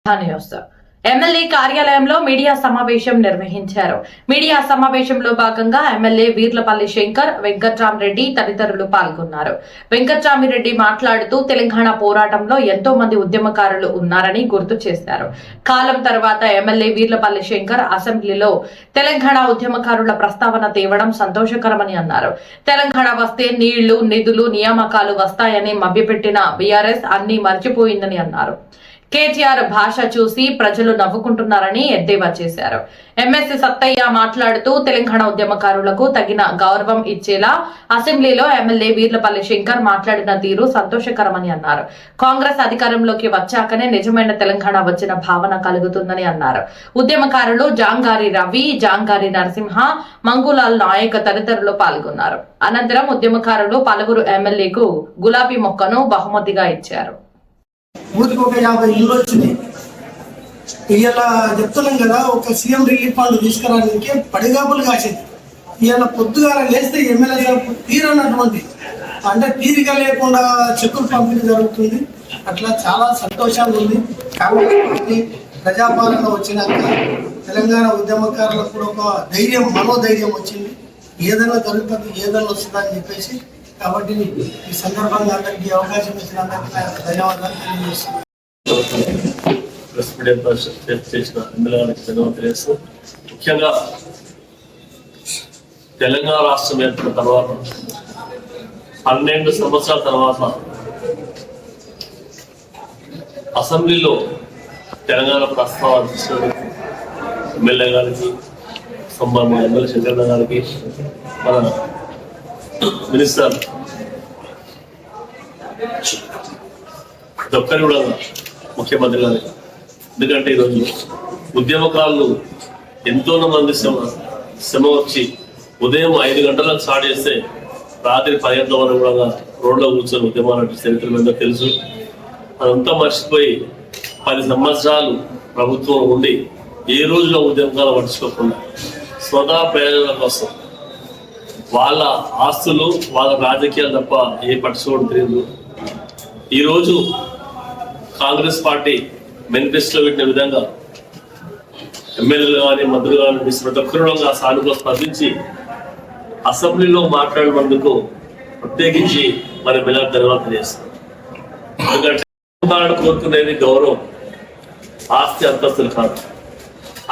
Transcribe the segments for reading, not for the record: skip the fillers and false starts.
News MLA కార్యాలయంలో media సమావేశం నిర్వహించారు. మీడియా సమావేశంలో భాగంగా ఎమ్మెల్యే వీర్లపల్లి శంకర్, వెంకట్రామిరెడ్డి తదితరులు పాల్గొన్నారు. వెంకట్రామిరెడ్డి మాట్లాడుతూ తెలంగాణ పోరాటంలో ఎంతో మంది ఉద్యమకారులు ఉన్నారని గుర్తు చేశారు. కాలం తర్వాత ఎమ్మెల్యే వీర్లపల్లి శంకర్ అసెంబ్లీలో తెలంగాణ ఉద్యమకారుల ప్రస్తావన తేవడం సంతోషకరమని అన్నారు. తెలంగాణ వస్తే నీళ్లు, నిధులు, నియామకాలు వస్తాయని మభ్యపెట్టిన బీఆర్ఎస్ అన్ని మర్చిపోయిందని అన్నారు. కేటీఆర్ భాష చూసి ప్రజలు నవ్వుకుంటున్నారని ఎద్దేవా చేశారు. ఎంఎస్సీ సత్తయ్య మాట్లాడుతూ తెలంగాణ ఉద్యమకారులకు తగిన గౌరవం ఇచ్చేలా అసెంబ్లీలో ఎమ్మెల్యే వీర్లపల్లి శంకర్ మాట్లాడిన తీరు సంతోషకరమని అన్నారు. కాంగ్రెస్ అధికారంలోకి వచ్చాకనే నిజమైన తెలంగాణ వచ్చిన భావన కలుగుతుందని అన్నారు. ఉద్యమకారులు జాంగారి రవి, జాంగారి నరసింహ, మంగులాల్ నాయక్ తదితరులు పాల్గొన్నారు. అనంతరం ఉద్యమకారులు పలువురు ఎమ్మెల్యేకు గులాబీ మొక్కను బహుమతిగా ఇచ్చారు. ఊరికి ఒక 50 ఇళ్ళు వచ్చినాయి. ఇలా చెప్తున్నాం కదా, ఒక సీఎం రిలీఫ్ ఫండ్ తీసుకురావడానికి పడిగాపులు కాసింది. ఇలా పొద్దుగాల లేస్తే ఎమ్మెల్యే తీరన్నటువంటి అంటే తీరిక లేకుండా చెక్కులు పంపిణీ జరుగుతుంది. అట్లా చాలా సంతోషంగా ఉంది. కాబట్టి ప్రజాపాలన వచ్చినాక తెలంగాణ ఉద్యమకారులకు కూడా ఒక ధైర్యం, మనోధైర్యం వచ్చింది. ఏదైనా జరుగుతుంది, ఏదైనా వస్తుందని చెప్పేసి. కాబట్టి ఈ సందర్భంగా అందరికీ అవకాశం ఇచ్చిన అందరికీ ధన్యవాదాలు తెలియజేస్తూ, ముఖ్యంగా తెలంగాణ రాష్ట్రం ఏర్పడిన తర్వాత 12 సంవత్సరాల తర్వాత అసెంబ్లీలో తెలంగాణ ప్రస్తావన ఎమ్మెల్యే గారికి, మన ఎమ్మెల్యే శంకరన్న గారికి, మన మినిస్టర్ ఒక్కరి కూడా ముఖ్యమంత్రి గారి. ఎందుకంటే ఈరోజు ఉద్యమకారులు ఎంతో మంది శ్రమ వచ్చి ఉదయం 5 గంటలకు స్టార్ట్ చేస్తే రాత్రి 10 గంటల వరకు కూడా రోడ్లో కూర్చొని ఉద్యమాలు చరిత్ర మీద తెలుసు. అదంతా మర్చిపోయి 10 సంవత్సరాలు ప్రభుత్వం ఉండి ఏ రోజులో ఉద్యమకాలు పట్టించుకోకుండా స్వదా ప్రయోజనాల కోసం వాళ్ళ ఆస్తులు, వాళ్ళ రాజకీయాలు తప్ప ఏ పట్టించుకోవడం తెలియదు. ఈరోజు కాంగ్రెస్ పార్టీ మేనిఫెస్టోలో పెట్టిన విధంగా ఎమ్మెల్యేలు కానీ, మంత్రులు కానీ ప్రతి ఒక్కరు సానుకూలంగా స్పందించి అసెంబ్లీలో మాట్లాడినందుకు ప్రత్యేకించి మన ఎమ్మెల్యే ధన్యవాదాలు తెలియజేస్తాం. ఎందుకంటే కోరుకునేది గౌరవం, ఆస్తి, అంతస్తులు కాదు.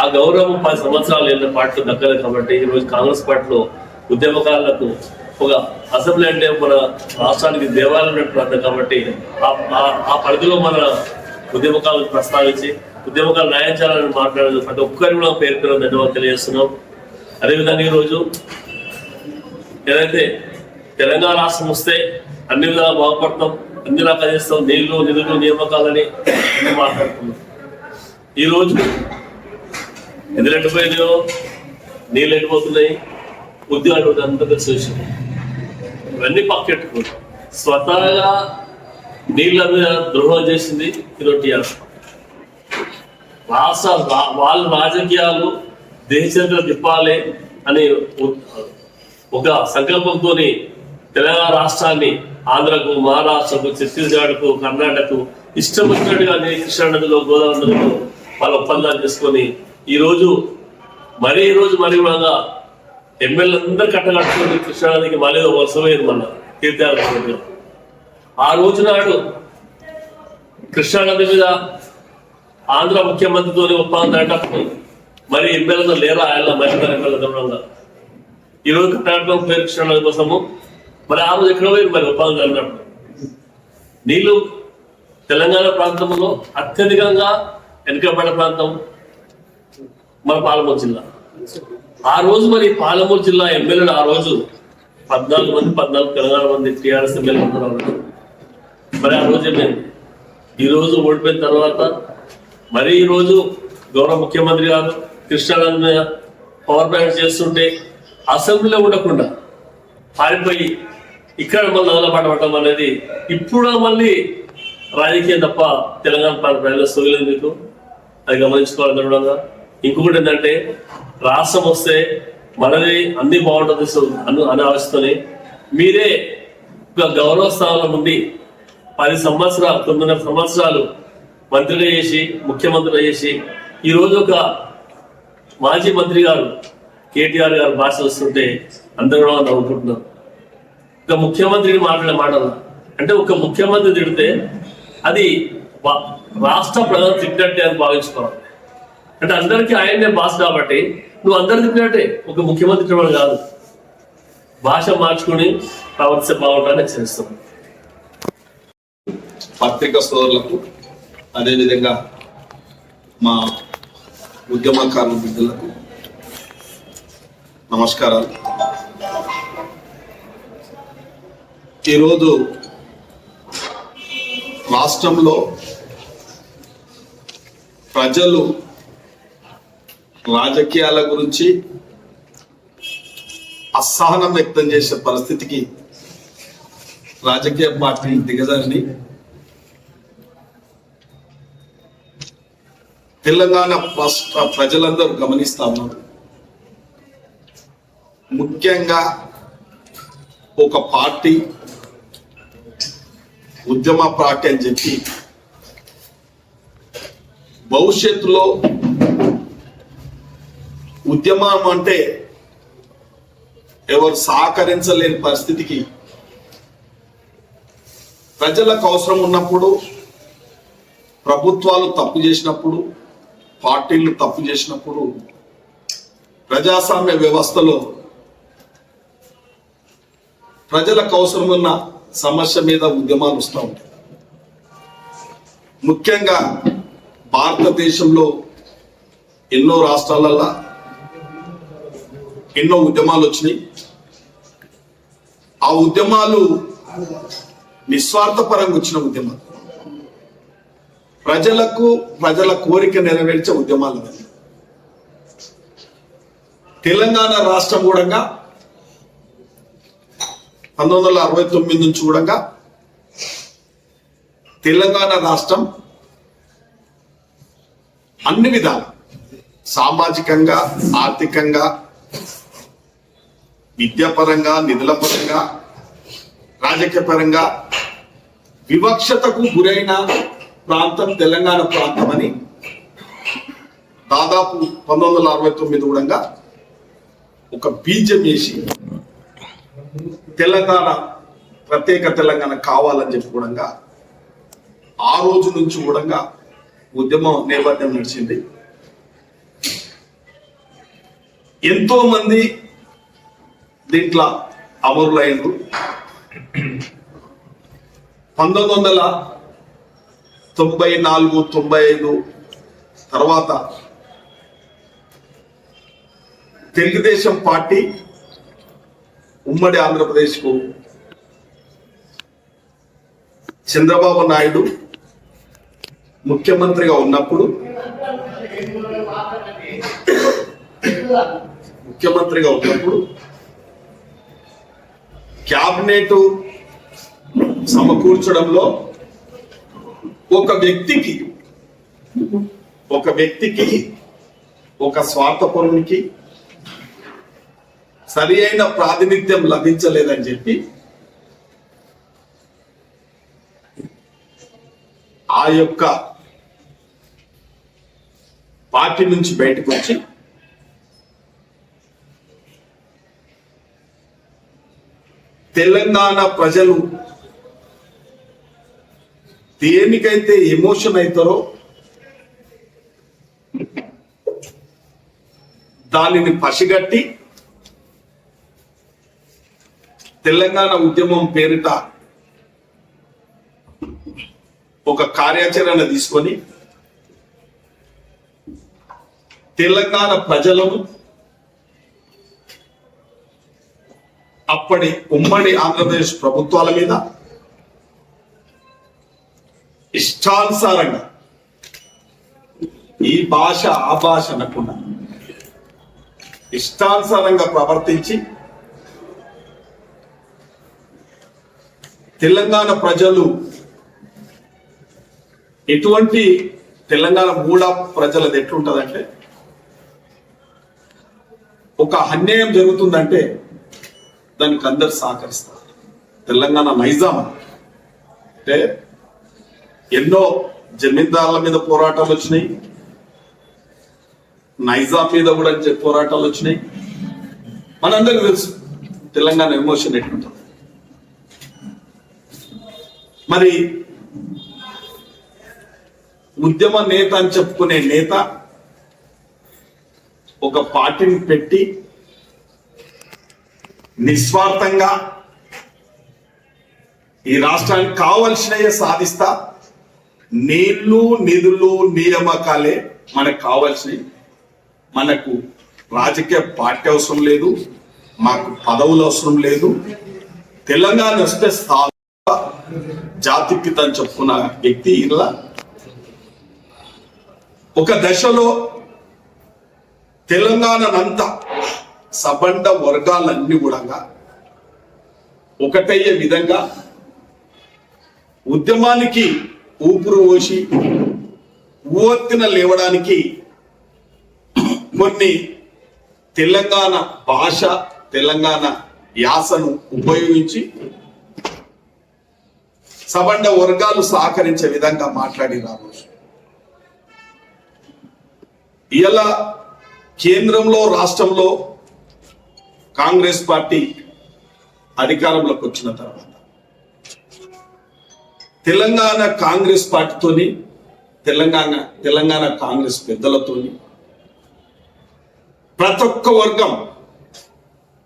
ఆ గౌరవం 10 సంవత్సరాలు వెళ్ళిన పార్టీలో దక్కలేదు. కాబట్టి ఈరోజు కాంగ్రెస్ పార్టీలో ఉద్యమకారులకు ఒక అసెంబ్లీ అంటే మన రాష్ట్రానికి దేవాలయం ప్రాంతం. కాబట్టి ఆ పరిధిలో మన ఉద్యమకాలను ప్రస్తావించి ఉద్యమకాలు న్యాయం చేయాలని మాట్లాడేది ప్రతి ఒక్కరి కూడా పేరు ధన్యవాదాలు తెలియజేస్తున్నాం. అదేవిధంగా ఈరోజు ఏదైతే తెలంగాణ రాష్ట్రం వస్తే అన్ని విధాలా బాగుపడతాం, అన్ని రకాలు చేస్తాం, నీళ్లు, నిధులు, నియామకాలని మాట్లాడుతున్నాం. ఈరోజు నిధులు ఎండిపోయినాయో, నీళ్ళు ఎండిపోతున్నాయి, ఉద్యోగాలు అంతా తెలిసి ఇవన్నీ పక్కెట్టుకుని స్వతహాగా నీళ్ళ మీద ద్రోహం చేసింది ఈరోజు టీఆర్ఎస్. వాళ్ళ రాజకీయాలు దేశంలో తిప్పాలి అని ఒక సంకల్పంతో తెలంగాణ రాష్ట్రాన్ని ఆంధ్రకు, మహారాష్ట్రకు, ఛత్తీస్గఢ్కు, కర్ణాటకకు ఇష్టం వచ్చినట్టుగా కృష్ణానదిలో, గోదావరి నదిలో వాళ్ళ ఒప్పందాలు చేసుకొని ఈరోజు మరీ బాగా ఎమ్మెల్యే అందరూ కట్టగట్టుకుని కృష్ణానదికి మళ్ళీ వరుసమైంది మన తీర్థయాత్ర. ఆ రోజు నాడు కృష్ణానది మీద ఆంధ్ర ముఖ్యమంత్రితో ఒప్పందం అనేటప్పుడు మరి ఎమ్మెల్యేతో లేరా ఆయన మరింత ఈరోజు కర్ణాటక పేరు కృష్ణానది కోసము మరి ఆ రోజు ఎక్కడ పోయింది మరి ఒప్పందం అన్నప్పుడు. నీళ్లు తెలంగాణ ప్రాంతంలో అత్యధికంగా వెనుకబడిన ప్రాంతం మన పాలమూరు జిల్లా. ఆ రోజు మరి పాలమూరు జిల్లా ఎమ్మెల్యేలు ఆ రోజు 14 తెలంగాణ మంది టీఆర్ఎస్ ఎమ్మెల్యేలు ఉన్నారు. మరి ఆ రోజు ఏమైంది? ఈరోజు ఓడిపోయిన తర్వాత మరి ఈరోజు గౌరవ ముఖ్యమంత్రి గారు కృష్ణానది మీద పవర్ ప్లాంట్ చేస్తుంటే అసెంబ్లీలో ఉండకుండా పారిపోయి ఇక్కడ మళ్ళీ నదలపడటం అనేది ఇప్పుడు మళ్ళీ రాజకీయం తప్ప తెలంగాణ ప్రజల సోయలేదు. మీకు అది గమనించుకోవాలి. దృఢంగా ఇంకొకటి ఏంటంటే రాష్ట్రం వస్తే మనది అన్ని బాగుంటుంది అని ఆలోచిస్తూనే మీరే ఒక గౌరవ స్థానంలో ఉండి 10 సంవత్సరాలు 9 సంవత్సరాలు మంత్రిగా చేసి ముఖ్యమంత్రిగా చేసి ఈరోజు ఒక మాజీ మంత్రి గారు కేటీఆర్ గారు భాష వస్తుంటే అందరూ నవ్వుకుంటున్నారు. ఒక ముఖ్యమంత్రిని మాటలు అంటే ఒక ముఖ్యమంత్రి తిడితే అది రాష్ట్ర ప్రజలు తిట్టినట్టే అని భావించుకోవాలి. అంటే అందరికీ ఆయనే బాస్ కాబట్టి నువ్వు అందరు తిట్టినట్టే, ఒక ముఖ్యమంత్రి తిట్టడం కాదు. భాష మార్చుకుని ప్రవర్తిస్తే బాగుంటుందని హెచ్చరిస్తున్నాను. పత్రికా సోదరులకు అదేవిధంగా మా ఉద్యమకారుల బిడ్డలకు నమస్కారాలు. ఈరోజు రాష్ట్రంలో ప్రజలు రాజకీయాల గురించి అసహనం వ్యక్తం చేసే పరిస్థితికి రాజకీయ పార్టీలు దిగజారని తెలంగాణ రాష్ట్ర ప్రజలందరూ గమనిస్తా ఉన్నారు. ముఖ్యంగా ఒక పార్టీ ఉద్యమ పార్టీ అని చెప్పి భవిష్యత్తులో ఉద్యమం అంటే ఎవరు సహకరించలేని పరిస్థితికి ప్రజలకు అవసరం ఉన్నప్పుడు, ప్రభుత్వాలు తప్పు చేసినప్పుడు, పార్టీలు తప్పు చేసినప్పుడు ప్రజాస్వామ్య వ్యవస్థలో ప్రజలకు అవసరం ఉన్న సమస్య మీద ఉద్యమాలు వస్తూ ఉంటాయి. ముఖ్యంగా భారతదేశంలో ఎన్నో రాష్ట్రాలలో ఎన్నో ఉద్యమాలు వచ్చినాయి. ఆ ఉద్యమాలు నిస్వార్థపరంగా వచ్చిన ఉద్యమాలు, ప్రజల కోరిక నెరవేర్చే ఉద్యమాలు. తెలంగాణ రాష్ట్రం కూడా 1969 నుంచి కూడా తెలంగాణ రాష్ట్రం అన్ని విధాలు సామాజికంగా, ఆర్థికంగా, విద్యాపరంగా, నిధుల పరంగా, రాజకీయ పరంగా వివక్షతకు గురైన ప్రాంతం తెలంగాణ ప్రాంతం అని దాదాపు 1969 కూడా ఒక బీజం వేసి తెలంగాణ ప్రత్యేక తెలంగాణ కావాలని చెప్పి కూడా ఆ రోజు నుంచి కూడా ఉద్యమం నేపథ్యం నడిచింది. ఎంతో మంది దీంట్లో అమరులైనరు. 1994-95 తర్వాత తెలుగుదేశం పార్టీ ఉమ్మడి ఆంధ్రప్రదేశ్కు చంద్రబాబు నాయుడు ముఖ్యమంత్రిగా ఉన్నప్పుడు క్యాబినెట్ సమకూర్చడంలో ఒక వ్యక్తికి ఒక స్వార్థపరునికి సరి అయిన ప్రాతినిధ్యం లభించలేదని చెప్పి ఆ యొక్క పార్టీ నుంచి బయటకు వచ్చి తెలంగాణ ప్రజలు దేనికైతే ఎమోషన్ అవుతారో దానిని పసిగట్టి తెలంగాణ ఉద్యమం పేరిట ఒక కార్యాచరణ తీసుకొని తెలంగాణ ప్రజలను అప్పటి ఉమ్మడి ఆంధ్రప్రదేశ్ ప్రభుత్వాల మీద ఇష్టానుసారంగా ఈ భాష ఆ భాష అనకుండా ఇష్టానుసారంగా ప్రవర్తించి తెలంగాణ ప్రజలు ఎటువంటి తెలంగాణ మూడ ప్రజలది ఎట్లుంటదంటే ఒక అన్యాయం జరుగుతుందంటే దానికి అందరు సహకరిస్తారు. తెలంగాణ నైజాం అంటే ఎన్నో జమీందారుల మీద పోరాటాలు వచ్చినాయి, నైజాం మీద కూడా పోరాటాలు వచ్చినాయి. మనందరికీ తెలుసు తెలంగాణ ఎమోషన్ ఎట్లుంటుంది. మరి ఉద్యమ నేత అని చెప్పుకునే నేత ఒక పార్టీని పెట్టి నిస్వార్థంగా ఈ రాష్ట్రానికి కావలసినవి సాధిస్తా, నీళ్లు నిధులు నియామకాలే మనకు కావాల్సినవి, మనకు రాజకీయ పార్టీ అవసరం లేదు, మాకు పదవులు అవసరం లేదు, తెలంగాణ వస్తే జాతిపిత అని చెప్పుకున్న వ్యక్తి ఇలా ఒక దశలో తెలంగాణనంతా సబండ వర్గాలన్నీ కూడా ఒకటయ్యే విధంగా ఉద్యమానికి ఊపిరి పోసి ఊవెత్తున లేవడానికి కొన్ని తెలంగాణ భాష తెలంగాణ యాసను ఉపయోగించి సబండ వర్గాలు సహకరించే విధంగా మాట్లాడినారు. ఇలా కేంద్రంలో రాష్ట్రంలో కాంగ్రెస్ పార్టీ అధికారంలోకి వచ్చిన తర్వాత తెలంగాణ కాంగ్రెస్ పార్టీతోని తెలంగాణ కాంగ్రెస్ పెద్దలతోని ప్రతి ఒక్క వర్గం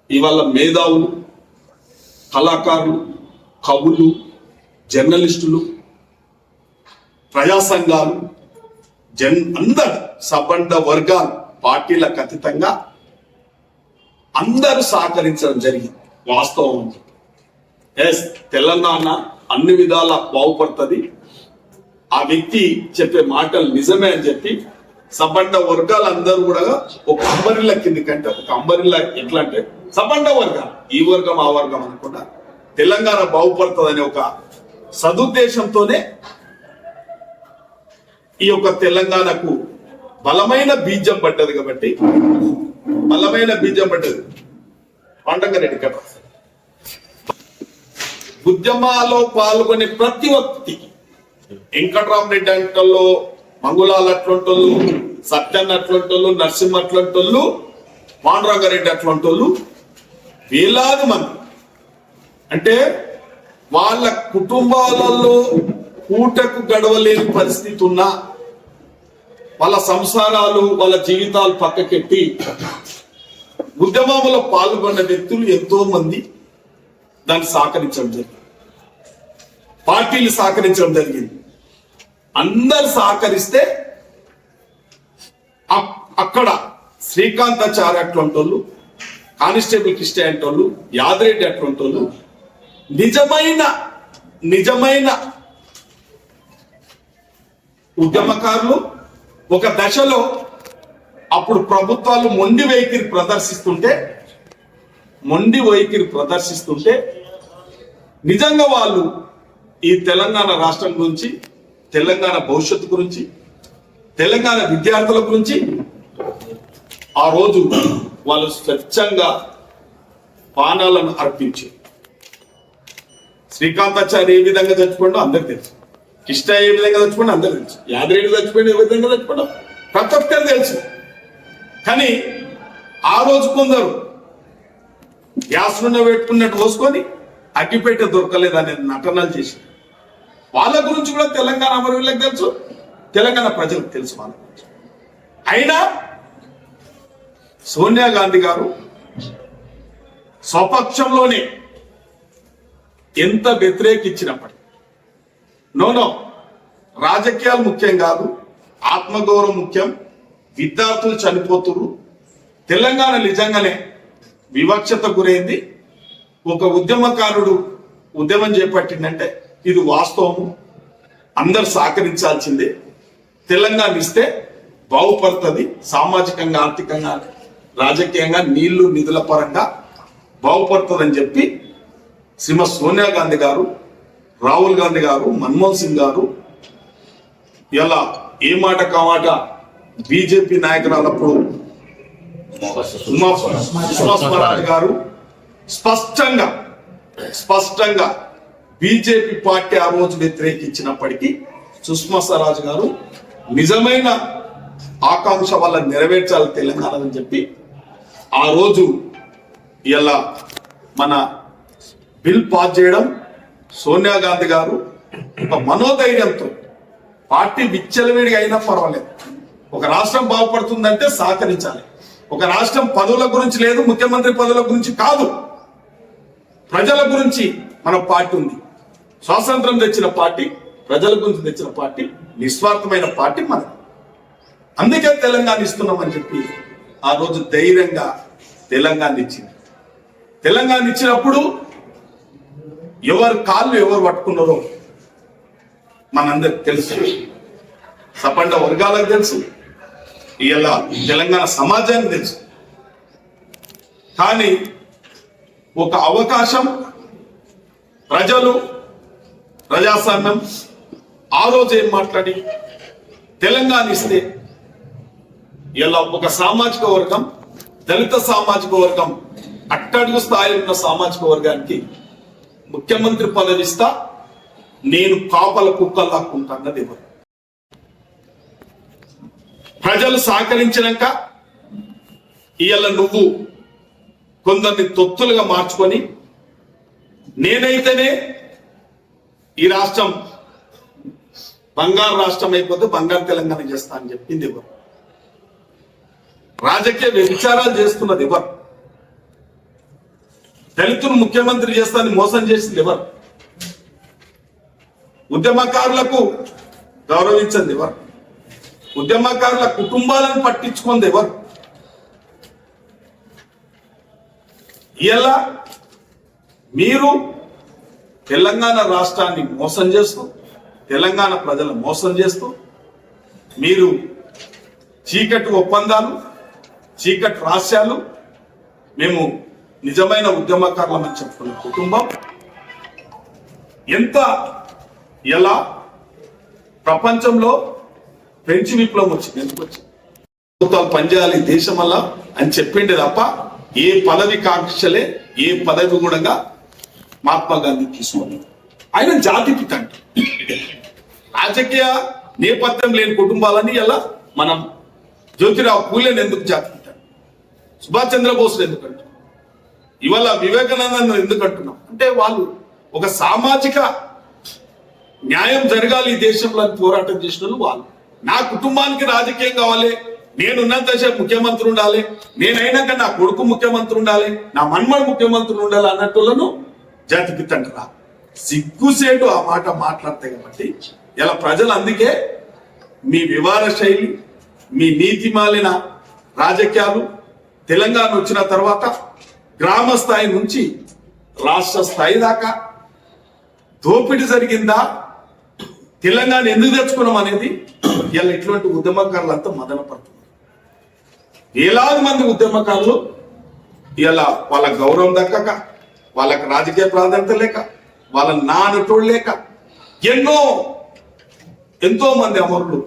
ఇవాళ మేధావులు, కళాకారులు, కవులు, జర్నలిస్టులు, ప్రజా సంఘాలు, అందరు సబండ వర్గాలు పార్టీలకు అతీతంగా అందరూ సహకరించడం జరిగింది. వాస్తవం తెలంగాణ అన్ని విధాల బాగుపడుతుంది, ఆ వ్యక్తి చెప్పే మాటలు నిజమే అని చెప్పి సబండ వర్గాలందరూ కూడా ఒక అంబరిల్ల కింది కంటే ఒక అంబరిల్ల ఎట్లా అంటే సబండ వర్గాలు ఈ వర్గం ఆ వర్గం అనుకుంటా తెలంగాణ బాగుపడుతుంది అనే ఒక సదుద్దేశంతోనే ఈ యొక్క తెలంగాణకు బలమైన బీజం పడ్డది. కాబట్టి బలమైన బీజం పడ్డది పండంగారెడ్డి కథ. ఉద్యమాల్లో పాల్గొనే ప్రతి ఒక్కరికి వెంకట్రామరెడ్డి అంటోళ్ళు, మంగుళాలు అట్లాంటోళ్ళు, సత్యన్న అట్లాంటోళ్ళు, నరసింహ అట్లాంటోళ్ళు, పాండురంగారెడ్డి అట్లాంటోళ్ళు వేలాది మంది. అంటే వాళ్ళ కుటుంబాలలో పూటకు గడవలేని పరిస్థితి ఉన్నా వాళ్ళ సంసారాలు వాళ్ళ జీవితాలు పక్కకెట్టి ఉద్యమంలో పాల్గొన్న వ్యక్తులు ఎంతో మంది దాన్ని సహకరించడం జరిగింది, పార్టీలు సహకరించడం జరిగింది. అందరు సహకరిస్తే అక్కడ శ్రీకాంతాచార్య అటువంటి వాళ్ళు, కానిస్టేబుల్ కృష్ణ అంటోళ్ళు, యాదరెడ్డి అటువంటి వాళ్ళు నిజమైన ఉద్యమకారులు. ఒక దశలో అప్పుడు ప్రభుత్వాలు మొండి వైఖరి ప్రదర్శిస్తుంటే నిజంగా వాళ్ళు ఈ తెలంగాణ రాష్ట్రం గురించి, తెలంగాణ భవిష్యత్తు గురించి, తెలంగాణ విద్యార్థుల గురించి ఆ రోజు వాళ్ళు స్వచ్ఛంగా పానాలను అర్పించి శ్రీకాంతాచార్య ఏ విధంగా చచ్చిపోయిండో అందరికి తెలుసు, కృష్ణ ఏ విధంగా చచ్చిపోయిండో అందరికి తెలుసు, యాదరెడ్డి చచ్చిపోయిన ఏ విధంగా చచ్చిపోయిండో ప్రతి ఒక్కరు తెలుసు. కానీ ఆ రోజు కొందరు గ్యాస్ నూనె పెట్టుకున్నట్టు పోసుకొని అగ్గిపెట్టె దొరకలేదనే నటనలు చేసి వాళ్ళ గురించి కూడా తెలంగాణ అమరవీరులకు తెలుసు, తెలంగాణ ప్రజలకు తెలుసు వాళ్ళ గురించి. అయినా సోనియా గాంధీ గారు స్వపక్షంలోనే ఎంత వ్యతిరేకించినప్పటికీ నో రాజకీయాలు ముఖ్యం కాదు, ఆత్మగౌరవం ముఖ్యం, విద్యార్థులు చనిపోతున్నారు, తెలంగాణ నిజంగానే వివక్షత గురైంది, ఒక ఉద్యమకారుడు ఉద్యమం చేపట్టిందంటే ఇది వాస్తవము, అందరు సహకరించాల్సిందే, తెలంగాణ ఇస్తే బాగుపడుతుంది, సామాజికంగా, ఆర్థికంగా, రాజకీయంగా, నీళ్లు నిధుల పరంగా బాగుపడుతుందని చెప్పి శ్రీమతి సోనియా గాంధీ గారు, రాహుల్ గాంధీ గారు, మన్మోహన్ సింగ్ గారు ఇలా ఏ మాట కామాట బీజేపీ నాయకురాలప్పుడు సుష్మా స్వరాజ్ గారు స్పష్టంగా బీజేపీ పార్టీ ఆ రోజు వ్యతిరేకించినప్పటికీ సుష్మా స్వరాజ్ గారు నిజమైన ఆకాంక్ష వల్ల నెరవేర్చాలి తెలంగాణ అని చెప్పి ఆ రోజు ఇలా మన బిల్ పాస్ చేయడం, సోనియా గాంధీ గారు ఒక మనోధైర్యంతో పార్టీ విచ్చలవిడిగా అయినా పర్వాలేదు, ఒక రాష్ట్రం బాగుపడుతుందంటే సహకరించాలి. ఒక రాష్ట్రం పదవుల గురించి లేదు, ముఖ్యమంత్రి పదవుల గురించి కాదు, ప్రజల గురించి మన పార్టీ ఉంది. స్వాతంత్రం తెచ్చిన పార్టీ, ప్రజల గురించి తెచ్చిన పార్టీ, నిస్వార్థమైన పార్టీ మనది. అందుకే తెలంగాణ ఇస్తున్నామని చెప్పి ఆ రోజు ధైర్యంగా తెలంగాణ ఇచ్చింది. తెలంగాణ ఇచ్చినప్పుడు ఎవరు కాళ్ళు ఎవరు పట్టుకున్నారో మనందరికి తెలుసు, సపండ వర్గాలకు తెలుసు, ఇలా తెలంగాణ సమాజానికి తెలుసు. కానీ ఒక అవకాశం, ప్రజలు, ప్రజాస్వామ్యం ఆ రోజు ఏం మాట్లాడి తెలంగాణ ఇస్తే ఇలా ఒక సామాజిక వర్గం, దళిత సామాజిక వర్గం, అట్టడుగు స్థాయిలో ఉన్న సామాజిక వర్గానికి ముఖ్యమంత్రి పదవి ఇస్తా, నేను కాపల కుక్కలు లాక్కుంటా అన్నది ఎవరు? ప్రజలు సహకరించినాక ఇవాళ నువ్వు కొందరిని తొత్తులుగా మార్చుకొని నేనైతేనే ఈ రాష్ట్రం బంగారు రాష్ట్రం అయిపోతే బంగారు తెలంగాణ చేస్తా అని చెప్పింది ఎవరు? రాజకీయ వ్యభిచారాలు చేస్తున్నది ఎవరు? దళితులు ముఖ్యమంత్రి చేస్తానని మోసం చేసింది ఎవరు? ఉద్యమకారులకు గౌరవించింది ఎవరు? ఉద్యమకారుల కుటుంబాలను పట్టించుకుంది ఎవరు? ఇలా మీరు తెలంగాణ రాష్ట్రాన్ని మోసం చేస్తూ, తెలంగాణ ప్రజలను మోసం చేస్తూ, మీరు చీకటి ఒప్పందాలు, చీకటి రహస్యాలు, మేము నిజమైన ఉద్యమకారులమని చెప్పుకున్న కుటుంబం ఎంత ఎలా ప్రపంచంలో ఫ్రెంచ్ విప్లవం వచ్చింది, ఎందుకు వచ్చింది? ప్రభుత్వాలు పనిచేయాలి దేశం వల్ల అని చెప్పిండే తప్ప ఏ పదవి కాంక్షలే, ఏ పదవి కూడా మహాత్మా గాంధీ తీసుకోండి. ఆయన జాతి పిత అంటే రాజకీయ నేపథ్యం లేని కుటుంబాలని ఎలా మనం జ్యోతిరావు పూలేని ఎందుకు జాతి పిత, సుభాష్ చంద్రబోస్ ఎందుకు అంటున్నాం, ఇవాళ వివేకానంద ఎందుకు అంటున్నాం అంటే వాళ్ళు ఒక సామాజిక న్యాయం జరగాలి ఈ దేశంలో అని పోరాటం చేసిన వాళ్ళు. నా కుటుంబానికి రాజకీయం కావాలి, నేనున్నంత సేపు ముఖ్యమంత్రి ఉండాలి, నేనైనాక నా కొడుకు ముఖ్యమంత్రి ఉండాలి, నా మన్మడు ముఖ్యమంత్రి ఉండాలి అన్నట్టులను జాతిపిత అంటారా? సిగ్గుసేటు ఆ మాట మాట్లాడతాయి. కాబట్టి ఇలా ప్రజలు అందుకే మీ వివాద శైలి, మీ నీతి మాలిన రాజకీయాలు తెలంగాణ వచ్చిన తర్వాత గ్రామ స్థాయి నుంచి రాష్ట్ర స్థాయి దాకా దోపిడీ జరిగిందా, తెలంగాణ ఎందుకు తెచ్చుకున్నాం అనేది ఇలా ఇటువంటి ఉద్యమకారులంతా మదన పడుతున్నారు. వేలాది మంది ఉద్యమకారులు ఇలా వాళ్ళ గౌరవం దక్కక, వాళ్ళకి రాజకీయ ప్రాధాన్యత లేక, వాళ్ళ నానటోళ్ళు లేక ఎంతో మంది అమరులు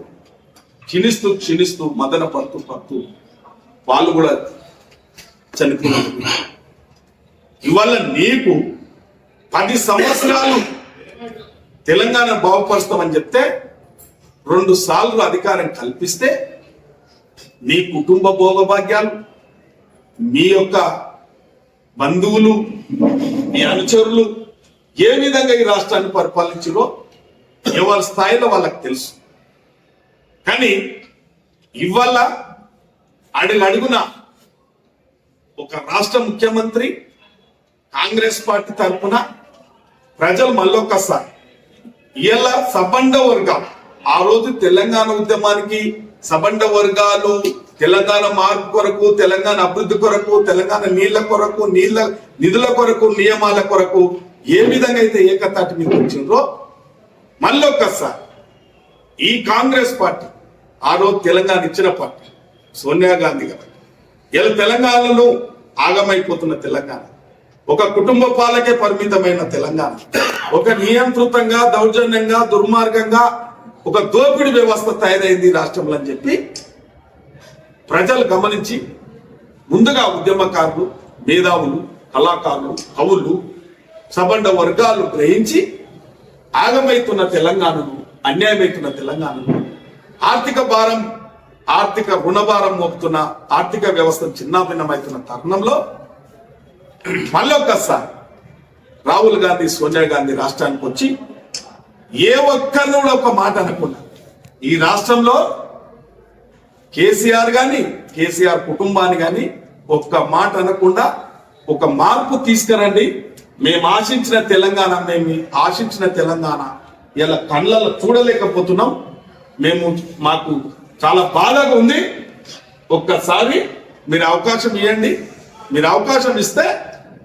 క్షీణిస్తూ మదన పడుతూ వాళ్ళు కూడా చనిపోయినారు. ఇవాళ నీకు 10 సంవత్సరాలు తెలంగాణ బాగుపరుస్తామని చెప్తే 2 సార్లు అధికారం కల్పిస్తే నీ కుటుంబ భోగభాగ్యాలు, మీ యొక్క బంధువులు, మీ అనుచరులు ఏ విధంగా ఈ రాష్ట్రాన్ని పరిపాలించారో ఎవరి స్థాయిలో వాళ్ళకి తెలుసు. కానీ ఇవాళ అడుగడుగున ఒక రాష్ట్ర ముఖ్యమంత్రి కాంగ్రెస్ పార్టీ తరఫున ప్రజలు మళ్ళొక్కసారి ఇలా సబండ వర్గాలు, ఆ రోజు తెలంగాణ ఉద్యమానికి సబండ వర్గాలు తెలంగాణ మార్పు కొరకు, తెలంగాణ అభివృద్ధి కొరకు, తెలంగాణ నీళ్ల కొరకు, నిధుల కొరకు, నియమాల కొరకు ఏ విధంగా అయితే ఏకతాటి మీద వచ్చిందో మళ్ళొక్కసారి ఈ కాంగ్రెస్ పార్టీ, ఆ రోజు తెలంగాణ ఇచ్చిన పార్టీ సోనియా గాంధీ గారు, ఇలా తెలంగాణలో ఆగమైపోతున్న తెలంగాణ, ఒక కుటుంబ పాలకే పరిమితమైన తెలంగాణ, ఒక నియంత్రితంగా, దౌర్జన్యంగా, దుర్మార్గంగా ఒక దోపిడీ వ్యవస్థ తయారైంది రాష్ట్రంలో అని చెప్పి ప్రజలు గమనించి ముందుగా ఉద్యమకారులు, మేధావులు, కళాకారులు, కవులు, సబండ వర్గాలు గ్రహించి ఆగమైతున్న తెలంగాణను అన్యాయమవుతున్న తెలంగాణలో ఆర్థిక భారం, ఆర్థిక రుణభారం మోపుతున్న, ఆర్థిక వ్యవస్థ చిన్నాభిన్నమవుతున్న తరుణంలో మళ్ళొక్కసారి రాహుల్ గాంధీ, సోనియా గాంధీ రాష్ట్రానికి వచ్చి ఏ ఒక్కరిని కూడా ఒక మాట అనకుండా ఈ రాష్ట్రంలో కేసీఆర్ గాని, కేసీఆర్ కుటుంబాన్ని గాని ఒక్క మాట అనకుండా ఒక మార్పు తీసుకురండి, మేము ఆశించిన తెలంగాణ, మేము ఆశించిన తెలంగాణ ఇలా కళ్ళలో చూడలేకపోతున్నాం, మాకు చాలా బాధగా ఉంది, ఒక్కసారి మీరు అవకాశం ఇవ్వండి, మీరు అవకాశం ఇస్తే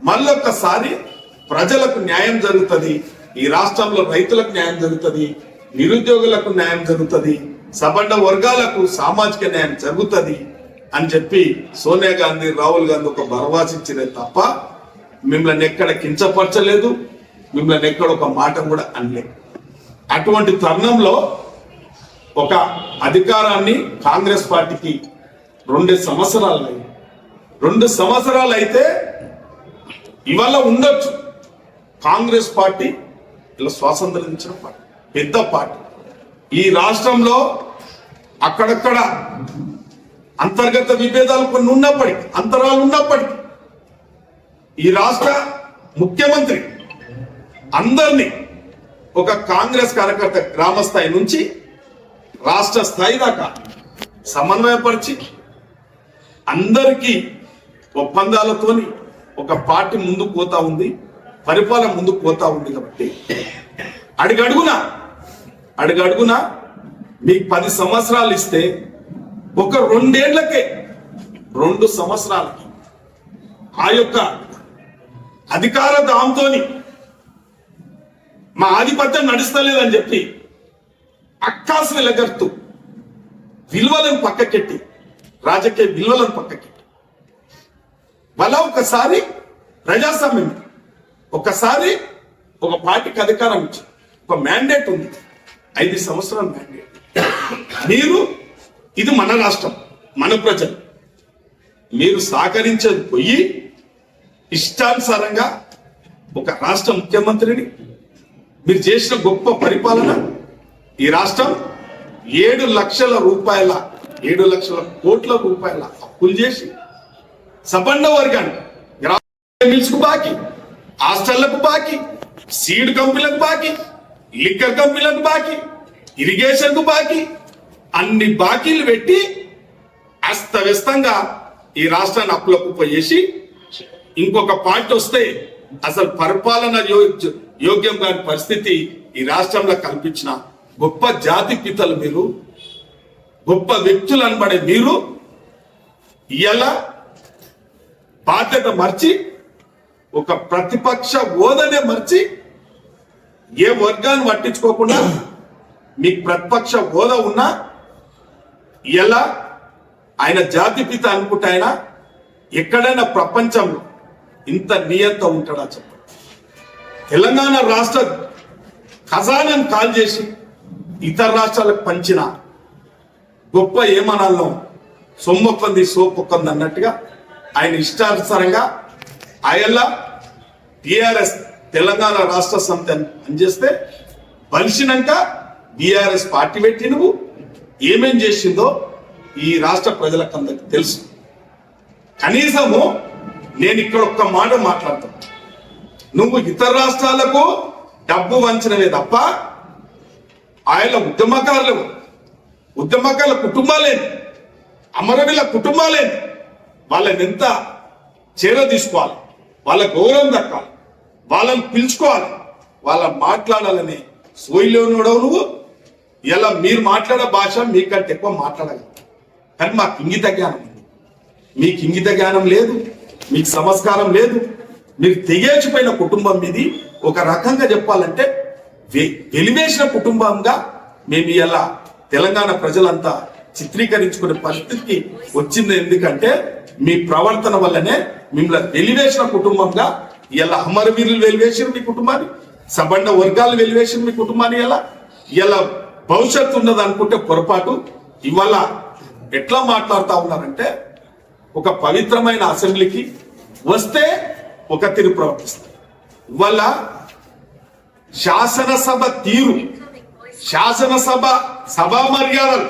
మళ్ళొక్కసారి ప్రజలకు న్యాయం జరుగుతుంది, ఈ రాష్ట్రంలో రైతులకు న్యాయం జరుగుతుంది, నిరుద్యోగులకు న్యాయం జరుగుతుంది, సబండ వర్గాలకు సామాజిక న్యాయం జరుగుతుంది అని చెప్పి సోనియా గాంధీ, రాహుల్ గాంధీ ఒక భరవాసిచ్చిరే తప్ప మిమ్మల్ని ఎక్కడ కించపరచలేదు, మిమ్మల్ని ఎక్కడ ఒక మాట కూడా అనలేదు. అటువంటి తరుణంలో ఒక అధికారాన్ని కాంగ్రెస్ పార్టీకి 2 సంవత్సరాలు 2 సంవత్సరాలు అయితే ఇవాళ ఉండొచ్చు. కాంగ్రెస్ పార్టీ ఇలా స్వాతంత్రం ఇచ్చిన పార్టీ, పెద్ద పార్టీ. ఈ రాష్ట్రంలో అక్కడక్కడ అంతర్గత విభేదాలు కొన్ని ఉన్నప్పటికీ, అంతరాలు ఉన్నప్పటికీ ఈ రాష్ట్ర ముఖ్యమంత్రి అందరినీ ఒక కాంగ్రెస్ కార్యకర్త గ్రామ స్థాయి నుంచి రాష్ట్ర స్థాయి దాకా సమన్వయపరిచి అందరికీ ఒప్పందాలతోని ఒక పార్టీ ముందుకు పోతా ఉంది, పరిపాలన ముందుకు పోతా ఉంది. కాబట్టి అడుగడుగునా మీకు 10 సంవత్సరాలు ఇస్తే ఒక 2 ఏళ్లకే 2 సంవత్సరాలకి ఆ యొక్క అధికార దాంతోని మా ఆధిపత్యం నడుస్తలేదని చెప్పి అక్కాసు వెలగడుతూ విలువలను పక్కకెట్టి, రాజకీయ విలువలను పక్కకెట్టి వాళ్ళ ఒకసారి ప్రజాస్వామ్యం, ఒకసారి ఒక పార్టీకి అధికారం ఇచ్చి ఒక మ్యాండేట్ ఉంది, 5 సంవత్సరాల మ్యాండేట్. మీరు ఇది మన రాష్ట్రం, మన ప్రజలు, మీరు సహకరించేది పోయి ఇష్టానుసారంగా ఒక రాష్ట్ర ముఖ్యమంత్రిని మీరు చేసిన గొప్ప పరిపాలన, ఈ రాష్ట్రం 7 లక్షల కోట్ల రూపాయల అప్పులు చేసి సబండ వర్గాన్ని మిల్స్కు బాకీ, హాస్టళ్లకు బాకీ, సీడ్ కంపెనీలకు బాకీ, లిక్కర్ కంపెనీలకు బాకీ, ఇరిగేషన్ కు బాకీ, అన్ని బాకీలు పెట్టి అస్తవ్యస్తంగా ఈ రాష్ట్రాన్ని అప్పులకు చేసి ఇంకొక పార్టీ వస్తే అసలు పరిపాలన యోగ్యం కాని పరిస్థితి ఈ రాష్ట్రంలో కల్పించిన గొప్ప జాతి పితలు మీరు, గొప్ప వ్యక్తులు అనబడే మీరు ఇలా బాధ్యత మర్చి ఒక ప్రతిపక్ష హోదానే మర్చి ఏ వర్గాన్ని పట్టించుకోకుండా మీకు ప్రతిపక్ష హోదా ఉన్నా ఎలా ఆయన జాతిపిత అనుకుంటే ఆయన ఎక్కడైనా ప్రపంచంలో ఇంత నియంత ఉంటాడా చెప్పండి. తెలంగాణ రాష్ట్ర ఖజానాను కాల్ చేసి ఇతర రాష్ట్రాలకు పంచిన గొప్ప ఏమనాల్లో సొమ్మొక్కంది సోపొక్కంది అన్నట్టుగా ఆయన ఇష్టానుసారంగా ఆయల్లా టిఆర్ఎస్ తెలంగాణ రాష్ట్ర సమితి పనిచేస్తే బలిసినాక బిఆర్ఎస్ పార్టీ పెట్టి నువ్వు ఏమేం చేసిందో ఈ రాష్ట్ర ప్రజలకు అందరికి తెలుసు. కనీసము నేను ఇక్కడ ఒక్క మాట మాట్లాడతాను, నువ్వు ఇతర రాష్ట్రాలకు డబ్బు వంచడమే తప్ప ఆయన ఉద్యమకారుల కుటుంబాలేని, అమరవీల కుటుంబాలేని వాళ్ళని ఎంత చేర తీసుకోవాలి, వాళ్ళ గౌరవం దక్కాలి, వాళ్ళని పిలుచుకోవాలి, వాళ్ళని మాట్లాడాలని సోయిలోనోడవు నువ్వు. ఇలా మీరు మాట్లాడే భాష మీకంటే ఎక్కువ మాట్లాడగలరు, కానీ మాకు ఇంగిత జ్ఞానం ఉంది, మీకు ఇంగిత జ్ఞానం లేదు, మీకు సంస్కారం లేదు. మీరు తెగేసిపోయిన కుటుంబం మీది. ఒక రకంగా చెప్పాలంటే వెలివేసిన కుటుంబంగా మేము ఇలా తెలంగాణ ప్రజలంతా చిత్రీకరించుకునే పరిస్థితికి వచ్చింది. ఎందుకంటే మీ ప్రవర్తన వల్లనే మిమ్మల్ని వెలివేసిన కుటుంబంగా ఇలా అమరవీరులు వెలివేసిన మీ కుటుంబాన్ని, సబండ వర్గాలు వెలివేసిన మీ కుటుంబాన్ని ఇలా భవిష్యత్తు ఉన్నది అనుకుంటే పొరపాటు. ఇవాళ ఎట్లా మాట్లాడుతూ ఉన్నారంటే ఒక పవిత్రమైన అసెంబ్లీకి వస్తే ఒక తీరు ప్రవర్తిస్తారు. ఇవాళ శాసనసభ తీరు శాసనసభ సభా మర్యాదలు,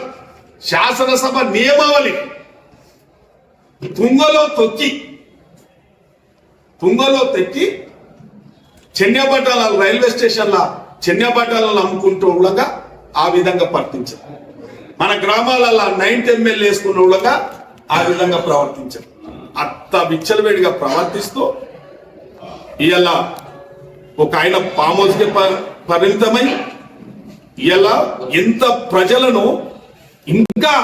శాసనసభ నియమావళి తుంగలో తొక్కి చెన్నపట్టాల రైల్వే స్టేషన్ల చెన్నపట్టాలను అమ్ముకుంటూ ఉండగా ఆ విధంగా ప్రవర్తించారు. మన గ్రామాలలో 9th ఎమ్మెల్యే వేసుకున్న ఉండగా ఆ విధంగా ప్రవర్తించారు. అంత విచ్చలవేడిగా ప్రవర్తిస్తూ ఇలా ఒక ఆయన ఫామ్ హౌస్కి పరిమితమై ఇలా ఎంత ప్రజలను ఇంకా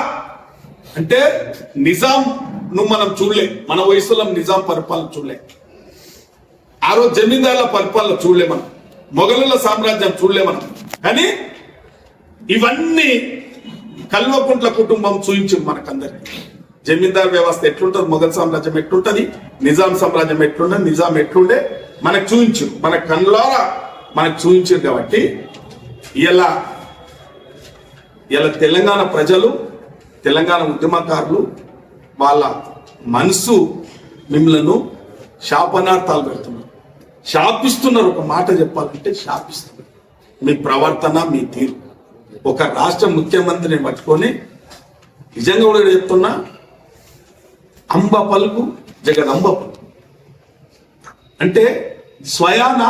అంటే నిజాం ను మనం చూడలే, మన వయసులో నిజాం పరిపాలన చూడలే, ఆ రోజు జమీందారుల పరిపాలన చూడలే, మనం మొఘలుల సామ్రాజ్యం చూడలే మనం. కానీ ఇవన్నీ కల్వకుంట్ల కుటుంబం చూయించింది మనకందరికి. జమీందార్ వ్యవస్థ ఎట్లుంటది, మొఘల్ సామ్రాజ్యం ఎట్లుంటది, నిజాం సామ్రాజ్యం ఎట్లుంటది, నిజాం ఎట్లుండే మనకు చూయించు, మన కళ్ళారా మనకు చూయించారు. కాబట్టి ఇలా తెలంగాణ ప్రజలు, తెలంగాణ ఉద్యమకారులు వాళ్ళ మనసు మిమ్మలను శాపనార్థాలు పెడుతున్నారు, శాపిస్తున్నారు. ఒక మాట చెప్పాలంటే శాపిస్తున్నారు. మీ ప్రవర్తన, మీ తీరు. ఒక రాష్ట్ర ముఖ్యమంత్రిని పట్టుకొని నిజంగా కూడా చెప్తున్నా, అంబ పలుకు జగదంబ పలుకు అంటే స్వయాన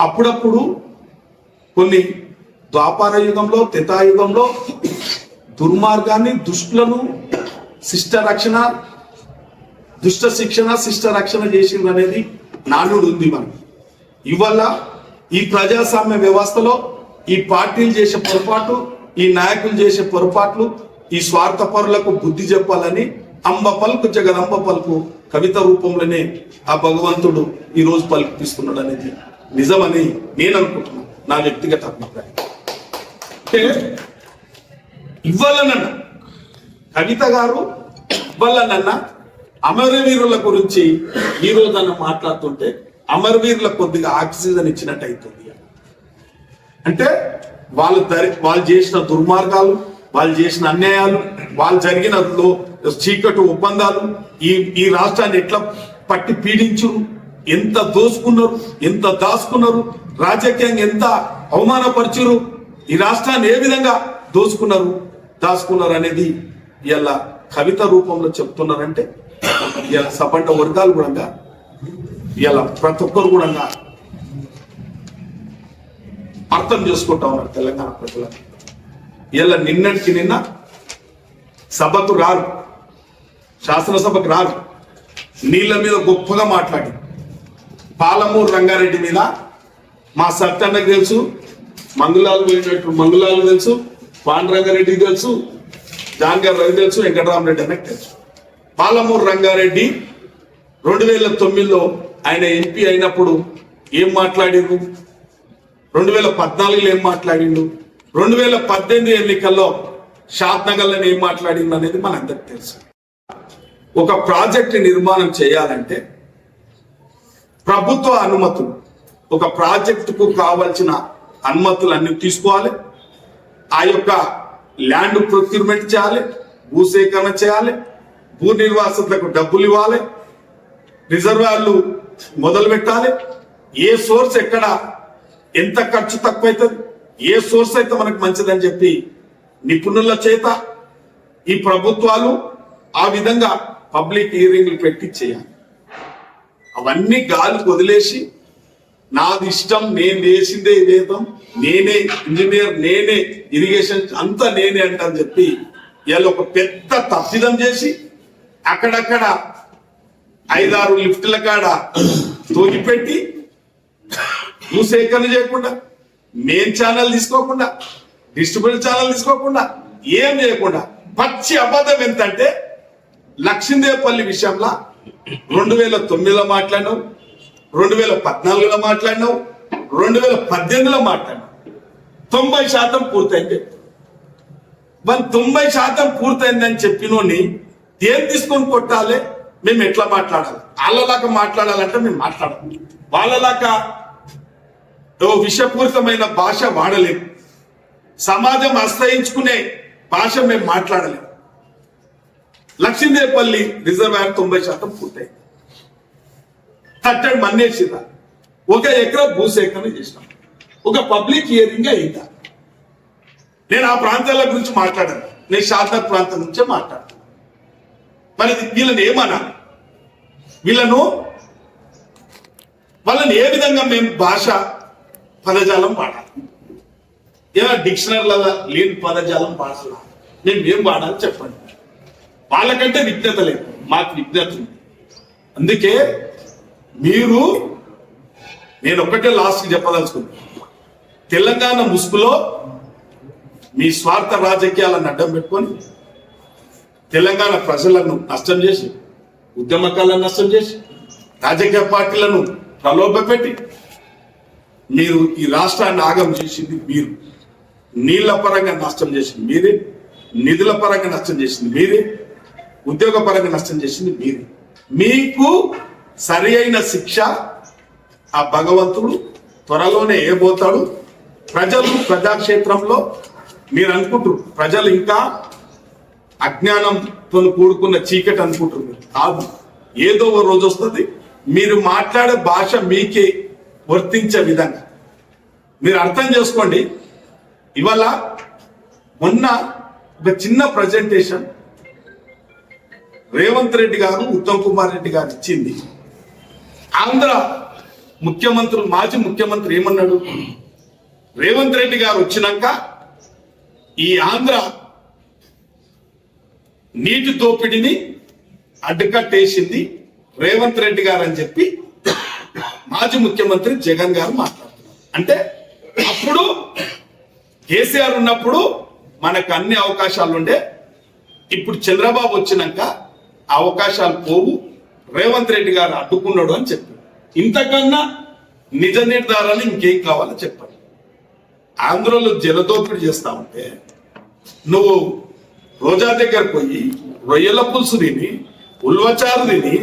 అప్పుడప్పుడు కొన్ని ద్వాపార యుగంలో, త్రేతాయుగంలో దుర్మార్గాన్ని, దుష్టులను దుష్ట శిక్షణ శిష్ట రక్షణ చేసింది అనేది నానుడు ఉంది మనకి. ఇవాళ ఈ ప్రజాస్వామ్య వ్యవస్థలో ఈ పార్టీలు చేసే పొరపాటు, ఈ నాయకులు చేసే పొరపాట్లు, ఈ స్వార్థపరులకు బుద్ధి చెప్పాలని అంబ పలుకు జగదంబ పలుకు కవిత రూపంలోనే ఆ భగవంతుడు ఈ రోజు పలుకుపిస్తున్నాడు అనేది నిజమని నేను అనుకుంటున్నాను, నా వ్యక్తిగత అభిప్రాయం. అంటే ఇవ్వాలనన్న కవిత గారు ఇవ్వాలనన్న అమరవీరుల గురించి ఈ రోజన్న మాట్లాడుతుంటే అమరవీరుల కొద్దిగా ఆక్సిజన్ ఇచ్చినట్టు అవుతుంది. అంటే వాళ్ళు చేసిన దుర్మార్గాలు, వాళ్ళు చేసిన అన్యాయాలు, వాళ్ళు జరిగిన చీకటి ఒప్పందాలు, ఈ రాష్ట్రాన్ని ఎట్లా పట్టి పీడించురు, ఎంత దోసుకున్నారు, ఎంత దాచుకున్నారు, రాజకీయంగా ఎంత అవమానపరిచారు, ఈ రాష్ట్రాన్ని ఏ విధంగా దాచుకున్నారు అనేది ఇలా కవిత రూపంలో చెప్తున్నారంటే ఇలా సపండ వర్గాలు కూడా ఇలా ప్రతి ఒక్కరు కూడా అర్థం చేసుకుంటా ఉన్నారు తెలంగాణ ప్రజలు. ఇలా నిన్నటికి నిన్న సభకు రారు, శాసనసభకు రారు, నీళ్ళ మీద గొప్పగా మాట్లాడి పాలమూరు రంగారెడ్డి మీద మా సత్యన్నకు తెలుసు, మంగులాలు పోయినట్టు మంగులాలు తెలుసు, పాండురంగారెడ్డికి తెలుసు, జాన్గారు రవి తెలుసు, వెంకటరామరెడ్డి అన్నకు తెలుసు. పాలమూరు రంగారెడ్డి 2009లో ఆయన ఎంపీ అయినప్పుడు ఏం మాట్లాడిండు, 2014లో ఏం మాట్లాడిండు, 2018 ఎన్నికల్లో షాద్నగర్లో ఏం మాట్లాడిండు అనేది మనందరికి తెలుసు. ఒక ప్రాజెక్ట్ నిర్మాణం చేయాలంటే ప్రభుత్వ అనుమతులు, ఒక ప్రాజెక్టుకు కావాల్సిన అనుమతులు అన్ని తీసుకోవాలి, ఆ యొక్క ల్యాండ్ ప్రొక్యూర్మెంట్ చేయాలి, భూసేకరణ చేయాలి, భూ నిర్వాసితులకు డబ్బులు ఇవ్వాలి, రిజర్వాయర్లు మొదలు పెట్టాలి, ఏ సోర్స్ ఎక్కడ ఎంత ఖర్చు తక్కువ అవుతుంది, ఏ సోర్స్ అయితే మనకు మంచిదని చెప్పి నిపుణుల చేత ఈ ప్రభుత్వాలు ఆ విధంగా పబ్లిక్ హియరింగ్లు పెట్టి చేయాలి. అవన్నీ గాలికి వదిలేసి నాది ఇష్టం, నేను చేసిందే వేదం, నేనే ఇంజనీర్, నేనే ఇరిగేషన్ అంతా నేనే అంటని చెప్పి ఇలా ఒక పెద్ద తప్పిదం చేసి అక్కడక్కడ 5-6 లిఫ్టుల కాడ తోగిపెట్టి భూసేకరణ చేయకుండా, మెయిన్ ఛానల్ తీసుకోకుండా, డిస్ట్రిబ్యూటర్ ఛానల్ తీసుకోకుండా, ఏం చేయకుండా పచ్చి అబద్ధం ఎంతంటే లక్ష్మీదేవపల్లి విషయంలో 2009లో మాట్లాడినావు, 2014లో మాట్లాడినావు, 2018లో మాట్లాడినావు. 90% పూర్తయింది. మరి 90% పూర్తయిందని చెప్పినోని ఏం తీసుకొని కొట్టాలి, మేము ఎట్లా మాట్లాడాలి, వాళ్ళలాగా మాట్లాడాలంటే మేము మాట్లాడాలి, వాళ్ళలాగా విషపూరితమైన భాష వాడలేము, సమాజం అస్తయించుకునే భాష మేము మాట్లాడలేము. లక్ష్మీదేవపల్లి రిజర్వాయర్ 90% పూర్తయింది. తట్టడి మన్నేసిరా, 1 ఎకరా భూసేకరణ చేసినాం, ఒక పబ్లిక్ హియరింగ్ అయిందా, నేను ఆ ప్రాంతాల గురించి మాట్లాడాను, నేను షాద్నగర్ ప్రాంతం నుంచే మాట్లాడాను. మరి వీళ్ళని ఏమన్నా, వాళ్ళని ఏ విధంగా మేము భాష పదజాలం వాడాలి, ఏమైనా డిక్షనరీలలో లేని పదజాలం వాడాలా, మేము ఏం వాడాలి చెప్పండి. వాళ్ళకంటే విజ్ఞత లేదు, మాకు విజ్ఞత ఉంది. అందుకే నేను ఒక్కటే లాస్ట్కి చెప్పదలుచుకున్నాను, తెలంగాణ ముసుగులో మీ స్వార్థ రాజకీయాలను అడ్డం పెట్టుకొని తెలంగాణ ప్రజలను నష్టం చేసి, ఉద్యమకాలను నష్టం చేసి, రాజకీయ పార్టీలను ప్రలోభపెట్టి మీరు ఈ రాష్ట్రాన్ని ఆగం చేసింది మీరు. నీళ్ల పరంగా నష్టం చేసింది మీరే, నిధుల పరంగా నష్టం చేసింది మీరే, ఉద్యోగ పరంగా నష్టం చేసింది మీరే. మీకు సరి అయిన శిక్ష ఆ భగవంతుడు త్వరలోనే ఏబోతాడు. ప్రజలు ప్రజాక్షేత్రంలో మీరు అనుకుంటారు ప్రజలు ఇంకా అజ్ఞానంతో కూడుకున్న చీకటి అనుకుంటున్నారు. కాదు, ఏదో ఓ రోజు వస్తుంది మీరు మాట్లాడే భాష మీకే వర్తించే విధంగా. మీరు అర్థం చేసుకోండి. ఇవాళ మొన్న ఒక చిన్న ప్రజెంటేషన్ రేవంత్ రెడ్డి గారు, ఉత్తమ్ కుమార్ రెడ్డి గారు ఇచ్చింది. ఆంధ్ర ముఖ్యమంత్రి, మాజీ ముఖ్యమంత్రి ఏమన్నాడు, రేవంత్ రెడ్డి గారు వచ్చినాక ఈ ఆంధ్ర నీటి దోపిడిని అడ్డుకట్టేసింది రేవంత్ రెడ్డి గారు అని చెప్పి మాజీ ముఖ్యమంత్రి జగన్ గారు మాట్లాడుతున్నారు. అంటే అప్పుడు కేసీఆర్ ఉన్నప్పుడు మనకు అన్ని అవకాశాలు ఉండే, ఇప్పుడు చంద్రబాబు వచ్చినాక అవకాశాలు పోవు, రేవంత్ రెడ్డి గారు అడ్డుకున్నాడు అని చెప్పారు. ఇంతకన్నా నిజ నిర్ధారాలు ఇంకేం కావాలో చెప్పాలి. ఆంధ్రలో జలదోపిడి చేస్తా ఉంటే నువ్వు రోజా దగ్గర పోయి రొయ్యల పులుసు తిని, ఉల్వచారు తిని,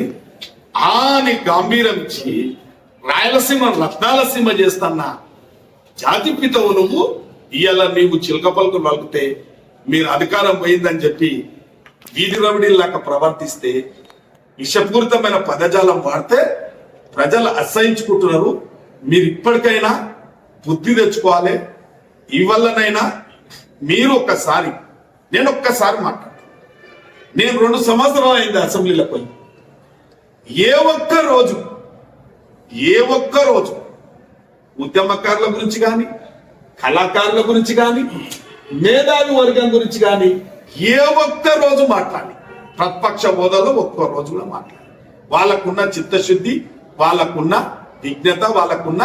ఆని గంభీరం ఇచ్చి రాయలసీమ రత్నాలసీమ చేస్తున్నా జాతి పితవు నువ్వు. ఇవాళ నీవు చిలక పలుకులు పలుకుతే మీరు అధికారం పోయిందని చెప్పి వీధి రవిడీలాగా ప్రవర్తిస్తే, విషపూరితమైన పదజాలం వాడితే ప్రజలు అసహించుకుంటున్నారు. మీరు ఇప్పటికైనా బుద్ధి తెచ్చుకోవాలి. ఇవల్లనైనా మీరు నేను ఒక్కసారి మాట్లాడు, నేను 2 సంవత్సరాలు అయింది అసెంబ్లీలో పోయి. ఏ ఒక్క రోజు ఉద్యమకారుల గురించి కానీ, కళాకారుల గురించి కానీ, మేధావి వర్గం గురించి కానీ ఏ ఒక్క రోజు మాట్లాడి, ప్రతిపక్ష హోదాలో ఒక్క రోజు కూడా మాట్లాడి, వాళ్ళకున్న చిత్తశుద్ధి, వాళ్ళకున్న విజ్ఞత, వాళ్ళకున్న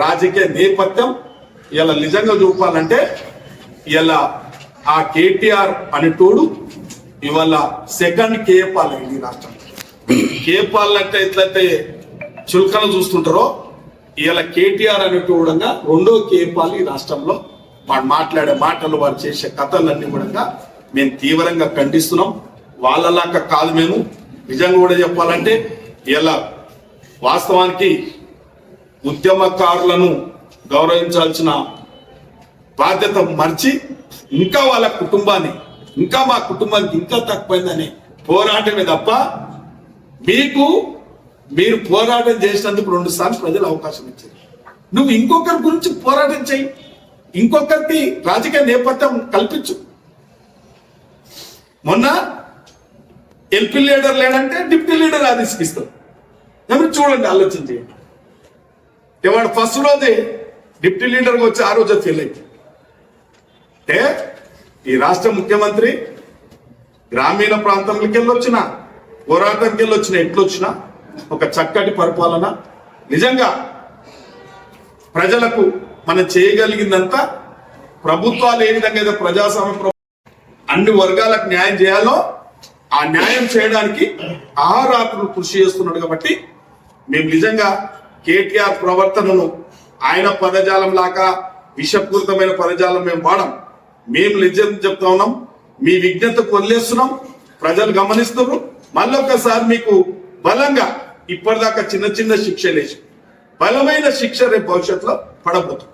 రాజకీయ నేపథ్యం ఇలా నిజంగా చూపాలంటే ఇలా ఆ కేటీఆర్ అనేటోడు ఇవాళ సెకండ్ కేపాల్ అయింది రాష్ట్రం. కేపాల్ అంటే ఎట్లయితే చులకన చూస్తుంటారో ఇలా కేటీఆర్ అనేటోడంగా 2వ కేపాల్ ఈ రాష్ట్రంలో. వాడు మాట్లాడే మాటలు, వారు చేసే కథలన్నీ కూడా మేము తీవ్రంగా ఖండిస్తున్నాం. వాళ్ళలాగా కాదు మేము. నిజంగా కూడా చెప్పాలంటే ఇలా వాస్తవానికి ఉద్యమకారులను గౌరవించాల్సిన బాధ్యత మర్చి ఇంకా వాళ్ళ కుటుంబాన్ని, ఇంకా మా కుటుంబానికి ఇంకా తక్కువైందని పోరాటమే తప్ప, మీరు పోరాటం చేసినందుకు 2 సార్లు ప్రజలు అవకాశం ఇచ్చారు. నువ్వు ఇంకొకరి గురించి పోరాటం చేయి, ఇంకొకరికి రాజకీయ నేపథ్యం కల్పించు. మొన్న ఎల్పీ లీడర్ లేడంటే డిప్యూటీ లీడర్ ఆదేశిస్తాం. ఎవరు చూడండి, ఆలోచన చేయండి. వాడు ఫస్ట్ రోజే డిప్యూటీ లీడర్గా వచ్చి ఆ రోజే ఫెయిల్ అయింది. అంటే ఈ రాష్ట్ర ముఖ్యమంత్రి గ్రామీణ ప్రాంతంలోకి వెళ్ళొచ్చిన, పోరాటంకి వెళ్ళొచ్చిన, ఎట్లొచ్చినా ఒక చక్కటి పరిపాలన, నిజంగా ప్రజలకు మనం చేయగలిగిందంతా, ప్రభుత్వాలు ఏ విధంగా అయితే ప్రజాస్వామ్య అన్ని వర్గాలకు న్యాయం చేయాలో ఆ న్యాయం చేయడానికి ఆహోరాత్రులు కృషి చేస్తున్నాడు. కాబట్టి మేము నిజంగా కేటీఆర్ ప్రవర్తనను, ఆయన పదజాలం లాగా విషపూరితమైన పదజాలం మేము వాడం. మేము నిజం చెప్తా ఉన్నాం, మీ విజ్ఞతకు వదిలేస్తున్నాం. ప్రజలు గమనిస్తున్నారు. మళ్ళొక్కసారి మీకు బలంగా ఇప్పటిదాకా చిన్న చిన్న శిక్షలేసి బలమైన శిక్ష రేపు భవిష్యత్తులో పడబోతుంది.